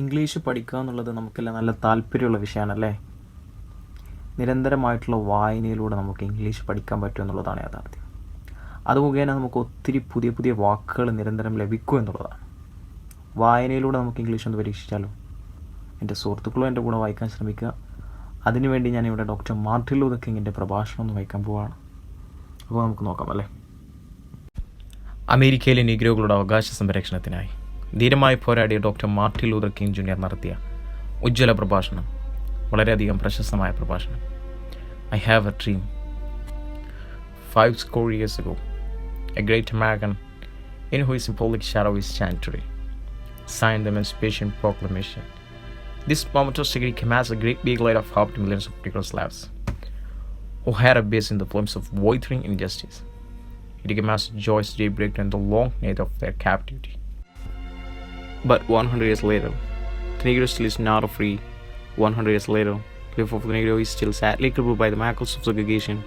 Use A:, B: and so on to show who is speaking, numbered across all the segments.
A: English പഠിക്കുക എന്നുള്ളത് നമുക്കെല്ലാം നല്ല താല്പര്യമുള്ള വിഷയമാണല്ലേ. നിരന്തരമായിട്ടുള്ള വായനയിലൂടെ നമുക്ക് ഇംഗ്ലീഷ് പഠിക്കാൻ പറ്റും എന്നുള്ളതാണ് യാഥാർത്ഥ്യം. അത് മുഖേന നമുക്ക് ഒത്തിരി പുതിയ പുതിയ വാക്കുകൾ നിരന്തരം ലഭിക്കും എന്നുള്ളതാണ്. വായനയിലൂടെ നമുക്ക് ഇംഗ്ലീഷ് ഒന്ന് പരീക്ഷിച്ചാലോ? എൻ്റെ സുഹൃത്തുക്കളും എൻ്റെ കൂടെ വായിക്കാൻ ശ്രമിക്കുക. അതിനുവേണ്ടി ഞാനിവിടെ ഡോക്ടർ മാർട്ടിൻ ലൂതർ കിങ്ങിൻ്റെ പ്രഭാഷണം ഒന്ന് വായിക്കാൻ പോവുകയാണ്. അപ്പോൾ നമുക്ക് നോക്കാം അല്ലേ. അമേരിക്കയിലെ നീഗ്രോകളുടെ അവകാശ സംരക്ഷണത്തിനായി ധീരമായി പോരാടിയ doctor Martin Luther king junior നടത്തിയ ഉജ്ജ്വല പ്രഭാഷണം, വളരെയധികം പ്രശസ്തമായ പ്രഭാഷണം. I have a dream. 5 score years ago, a great American, in whose symbolic shadow we stand today, signed the Emancipation Proclamation. This momentous degree came as a great big light of hope to millions of Negro slaves who had a base in the flames of withering injustice. It came as a joyous daybreak during the long night of their captivity. But 100 years later, the Negro still is not free. 100 years later, the life of the Negro is still sadly crippled by the shackles of segregation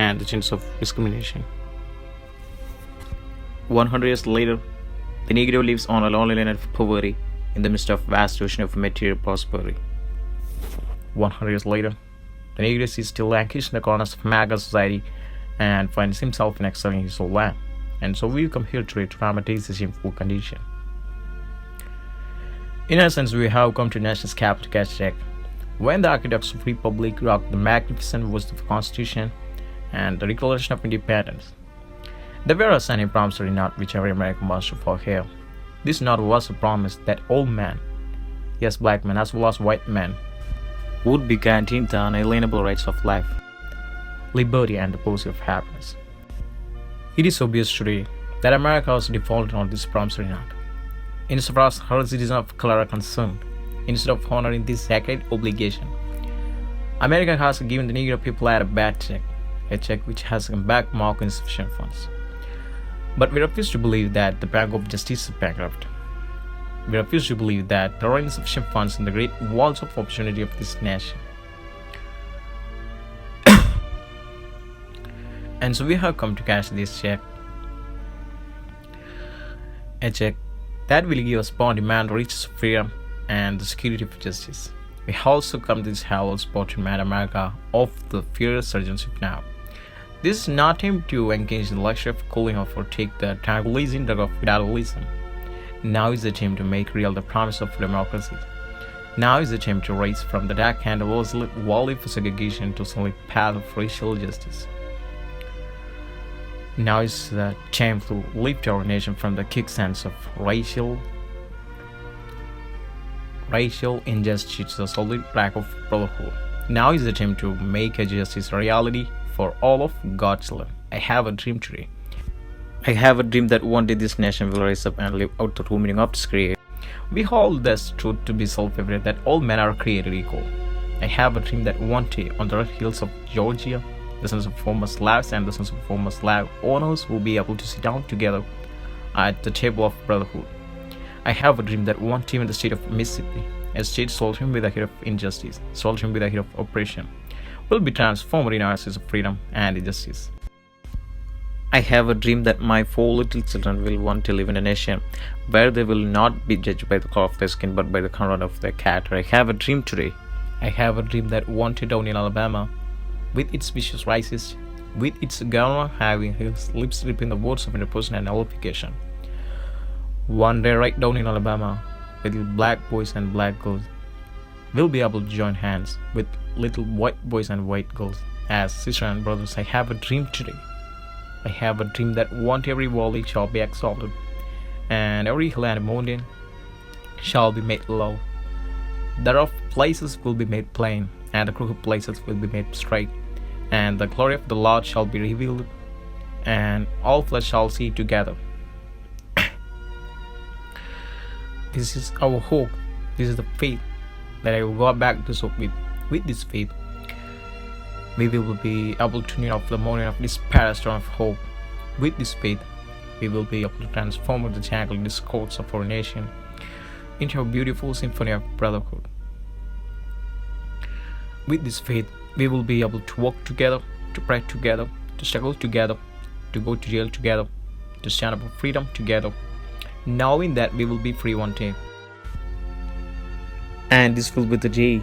A: and the chains of discrimination. 100 years later, the Negro lives on a lonely land of poverty in the midst of vast ocean of material prosperity. 100 years later, the Negro is still languished in the corners of American society and finds himself in exile in his own land. And so we come here today to dramatize the shameful condition. In essence, we have come to nation's capital to catch check. When the architects of Republic rocked the magnificent voice of the Constitution and the Declaration of Independence, there were a sunny promissory note which every American must fulfill. This note was a promise that all men, yes, black men as well as white men, would be guaranteed the unalienable rights of life, liberty, and the pursuit of happiness. It is obvious today that America has defaulted on this promissory note. Insofar as her citizens of color are concerned, instead of honoring this sacred obligation, America has given the Negro people a bad check, a check which has come back marked insufficient funds. But we refuse to believe that the Bank of Justice is bankrupt. We refuse to believe that there are insufficient funds in the great walls of opportunity of this nation. And so we have come to cash this check, a check that will give us upon demand riches of freedom and the security of justice. We also come to this hallowed spot to remind America of the fierce urgency of now. This is not time to engage in the luxury of cooling off or take the tranquilizing drug of federalism. Now is the time to make real the promise of democracy. Now is the time to rise from the dark hand of wall of segregation to sunlit path of racial justice. Now is the time to lift our nation from the quicksands of racial injustice to the solid track of brotherhood. Now is the time to make a justice a reality for all of God's children. I have a dream today. I have a dream that one day this nation will rise up and live out the true meaning of this creation. We hold this truth to be self-evident that all men are created equal. I have a dream that one day on the red hills of Georgia, the sons of former slaves and the sons of former slave owners will be able to sit down together at the table of brotherhood. I have a dream that one team in the state of Mississippi, a state sweltering with the heat of injustice, sweltering with the heat of oppression, will be transformed in oasis of freedom and justice. I have a dream that my 4 little children will one day live in a nation where they will not be judged by the color of their skin but by the color of their character. I have a dream today. I have a dream that one day down in Alabama, with its vicious rises, with its governor having his lips ripping the words of interposition and nullification, one day right down in Alabama, with black boys and black girls, will be able to join hands with little white boys and white girls as sisters and brothers. I have a dream today. I have a dream that one day every valley shall be exalted, and every hill and mountain shall be made low. The rough places will be made plain, and the crooked places will be made straight, and the glory of the Lord shall be revealed, and all flesh shall see together. This is our hope. This is the faith that I will go back to soak with. With this faith, we will be able to knit off the morning of this parastorm of hope. With this faith, we will be able to transform the tangled discords of our nation into a beautiful symphony of brotherhood. With this faith, we will be able to work together, to pray together, to struggle together, to go to jail together, to stand up for freedom together, knowing that we will be free one day. And this will be the day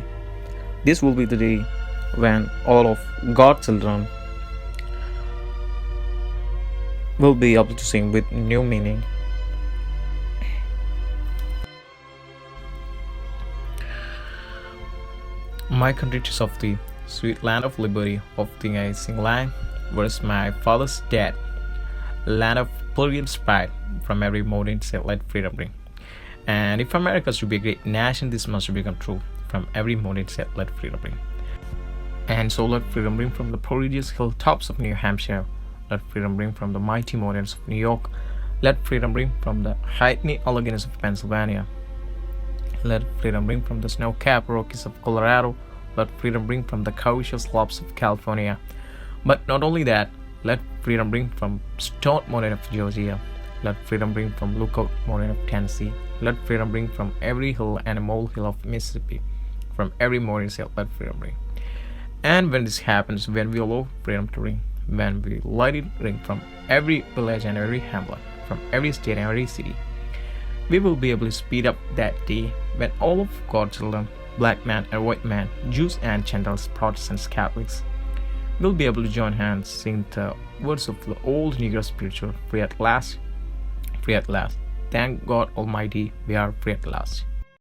A: when all of God's children will be able to sing with new meaning. My country is of the sweet land of liberty, of the amazing land, where's my father's dead, land of brilliant pride, from every mountain set let freedom ring. And if America should be a great nation, this must become true. From every mountain set let freedom ring. And so let freedom ring from the prodigious hilltops of New Hampshire. Let freedom ring from the mighty mountains of New York. Let freedom ring from the Hackney Alleghenies of Pennsylvania. Let freedom ring from the snow-capped Rockies of Colorado. Let freedom ring from the coastal slopes of California. But not only that, let freedom ring from Stone Mountain of Georgia. Let freedom ring from Lookout Mountain of Tennessee. Let freedom ring from every hill and molehill of Mississippi. From every mountain hill, let freedom ring. And when this happens, when we allow freedom to ring, when we let it ring from every village and every hamlet, from every state and every city, we will be able to speed up that day when all of God's children, black man and white man, Jews and Gentiles, Protestants, Catholics, will be able to join hands, sing the words of the old Negro spiritual, free at last, free at last. Thank God Almighty, we are free at last.